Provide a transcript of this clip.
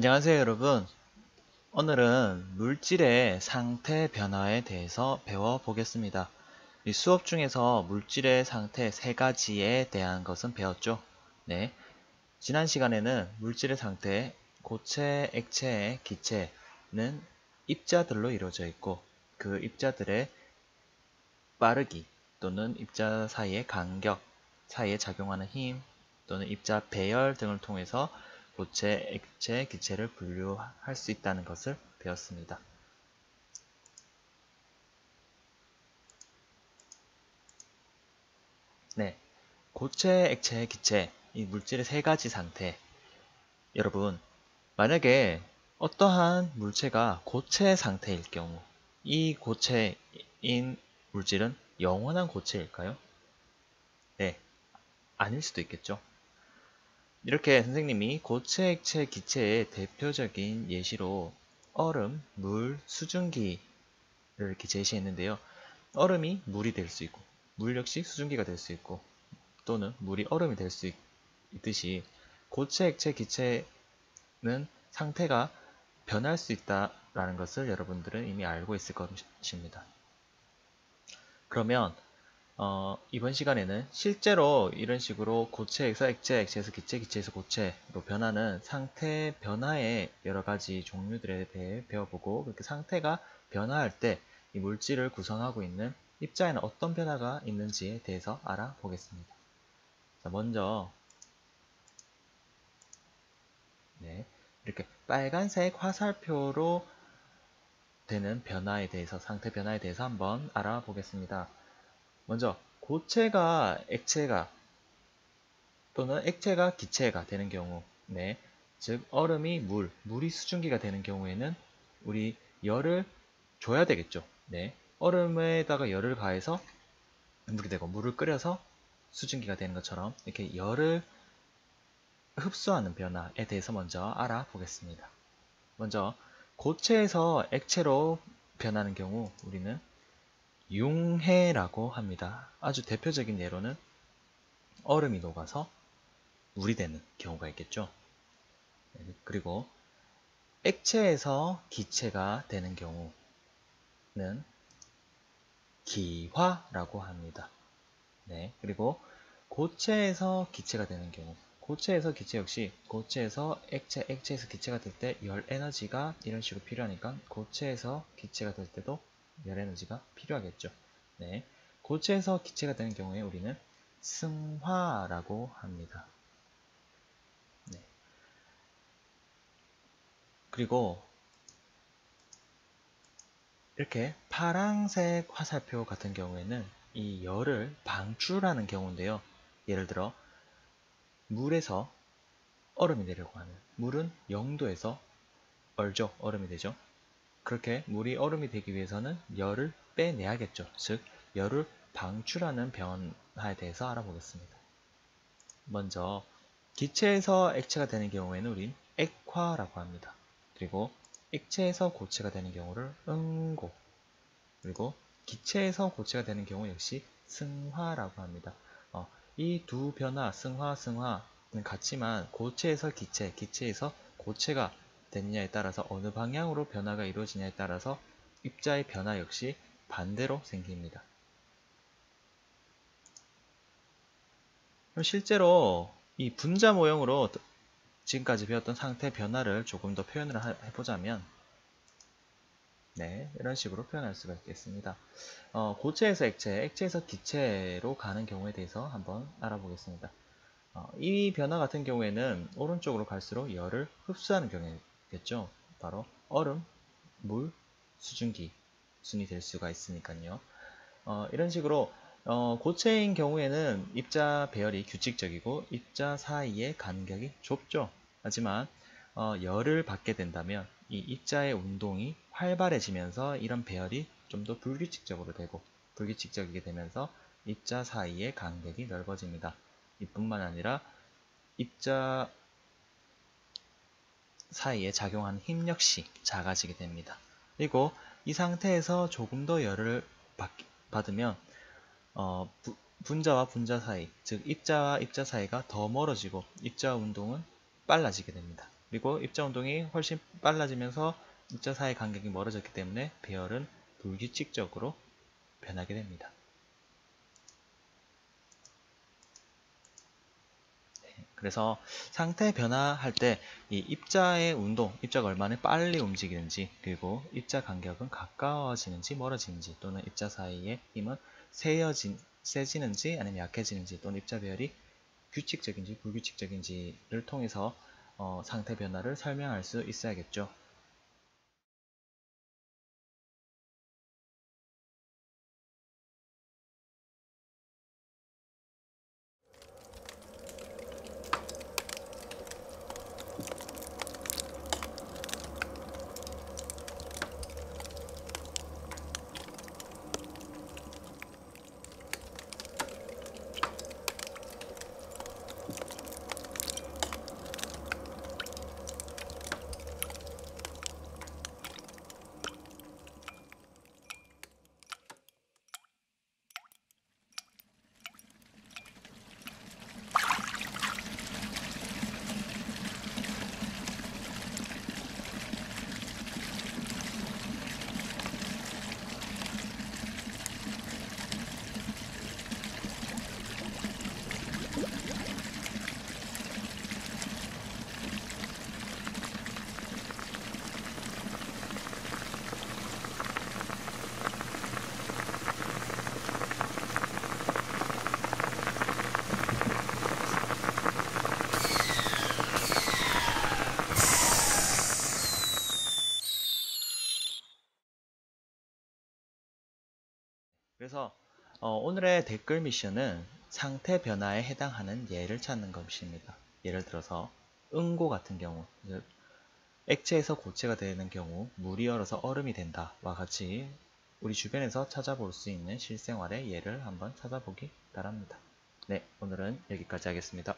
안녕하세요 여러분. 오늘은 물질의 상태 변화에 대해서 배워보겠습니다. 이 수업 중에서 물질의 상태 세 가지에 대한 것은 배웠죠. 네. 지난 시간에는 물질의 상태, 고체, 액체, 기체는 입자들로 이루어져 있고 그 입자들의 빠르기 또는 입자 사이의 간격, 사이에 작용하는 힘 또는 입자 배열 등을 통해서 고체, 액체, 기체를 분류할 수 있다는 것을 배웠습니다. 네, 고체, 액체, 기체, 이 물질의 세 가지 상태. 여러분, 만약에 어떠한 물체가 고체 상태일 경우 이 고체인 물질은 영원한 고체일까요? 네, 아닐 수도 있겠죠. 이렇게 선생님이 고체, 액체, 기체의 대표적인 예시로 얼음, 물, 수증기를 이렇게 제시했는데요. 얼음이 물이 될 수 있고 물 역시 수증기가 될 수 있고 또는 물이 얼음이 될 수 있듯이 고체, 액체, 기체는 상태가 변할 수 있다라는 것을 여러분들은 이미 알고 있을 것입니다. 그러면 이번 시간에는 실제로 이런 식으로 고체에서 액체, 액체에서 기체, 기체에서 고체로 변하는 상태 변화의 여러 가지 종류들에 대해 배워보고 그렇게 상태가 변화할 때 이 물질을 구성하고 있는 입자에는 어떤 변화가 있는지에 대해서 알아보겠습니다. 자, 먼저 네, 이렇게 빨간색 화살표로 되는 변화에 대해서 상태 변화에 대해서 한번 알아보겠습니다. 먼저 고체가 액체가 또는 액체가 기체가 되는 경우, 네, 즉 얼음이 물이 수증기가 되는 경우에는 우리 열을 줘야 되겠죠. 네, 얼음에다가 열을 가해서 물이 되고 물을 끓여서 수증기가 되는 것처럼 이렇게 열을 흡수하는 변화에 대해서 먼저 알아보겠습니다. 먼저 고체에서 액체로 변하는 경우 우리는 융해라고 합니다. 아주 대표적인 예로는 얼음이 녹아서 물이 되는 경우가 있겠죠. 그리고 액체에서 기체가 되는 경우는 기화라고 합니다. 네, 그리고 고체에서 기체가 되는 경우, 고체에서 기체 역시 고체에서 액체, 액체에서 기체가 될 때 열 에너지가 이런 식으로 필요하니까 고체에서 기체가 될 때도 열 에너지가 필요하겠죠. 네, 고체에서 기체가 되는 경우에 우리는 승화라고 합니다. 네, 그리고 이렇게 파란색 화살표 같은 경우에는 이 열을 방출하는 경우인데요. 예를 들어 물에서 얼음이 내려고 하면 물은 0도에서 얼죠. 얼음이 되죠. 그렇게 물이 얼음이 되기 위해서는 열을 빼내야겠죠. 즉 열을 방출하는 변화에 대해서 알아보겠습니다. 먼저 기체에서 액체가 되는 경우에는 우린 액화라고 합니다. 그리고 액체에서 고체가 되는 경우를 응고, 그리고 기체에서 고체가 되는 경우 역시 승화라고 합니다. 이 두 변화, 승화는 같지만 고체에서 기체, 기체에서 고체가 되느냐에 따라서 어느 방향으로 변화가 이루어지냐에 따라서 입자의 변화 역시 반대로 생깁니다. 그럼 실제로 이 분자 모형으로 지금까지 배웠던 상태 변화를 조금 더 표현을 해보자면 네, 이런 식으로 표현할 수가 있겠습니다. 고체에서 액체, 액체에서 기체로 가는 경우에 대해서 한번 알아보겠습니다. 이 변화 같은 경우에는 오른쪽으로 갈수록 열을 흡수하는 경우겠죠. 바로 얼음, 물, 수증기 순이 될 수가 있으니까요. 이런 식으로 고체인 경우에는 입자 배열이 규칙적이고 입자 사이의 간격이 좁죠. 하지만 열을 받게 된다면 이 입자의 운동이 활발해지면서 이런 배열이 좀 더 불규칙적으로 되고 불규칙적이게 되면서 입자 사이의 간격이 넓어집니다. 이뿐만 아니라 입자 사이에 작용하는 힘 역시 작아지게 됩니다. 그리고 이 상태에서 조금 더 열을 받으면 분자와 분자 사이, 즉 입자와 입자 사이가 더 멀어지고 입자 운동은 빨라지게 됩니다. 그리고 입자 운동이 훨씬 빨라지면서 입자 사이 간격이 멀어졌기 때문에 배열은 불규칙적으로 변하게 됩니다. 그래서 상태 변화할 때 이 입자의 운동, 입자가 얼마나 빨리 움직이는지, 그리고 입자 간격은 가까워지는지 멀어지는지, 또는 입자 사이의 힘은 세지는지 아니면 약해지는지, 또는 입자 배열이 규칙적인지 불규칙적인지를 통해서 상태 변화를 설명할 수 있어야겠죠. 그래서 오늘의 댓글 미션은 상태 변화에 해당하는 예를 찾는 것입니다. 예를 들어서 응고 같은 경우, 즉 액체에서 고체가 되는 경우 물이 얼어서 얼음이 된다와 같이 우리 주변에서 찾아볼 수 있는 실생활의 예를 한번 찾아보기 바랍니다. 네, 오늘은 여기까지 하겠습니다.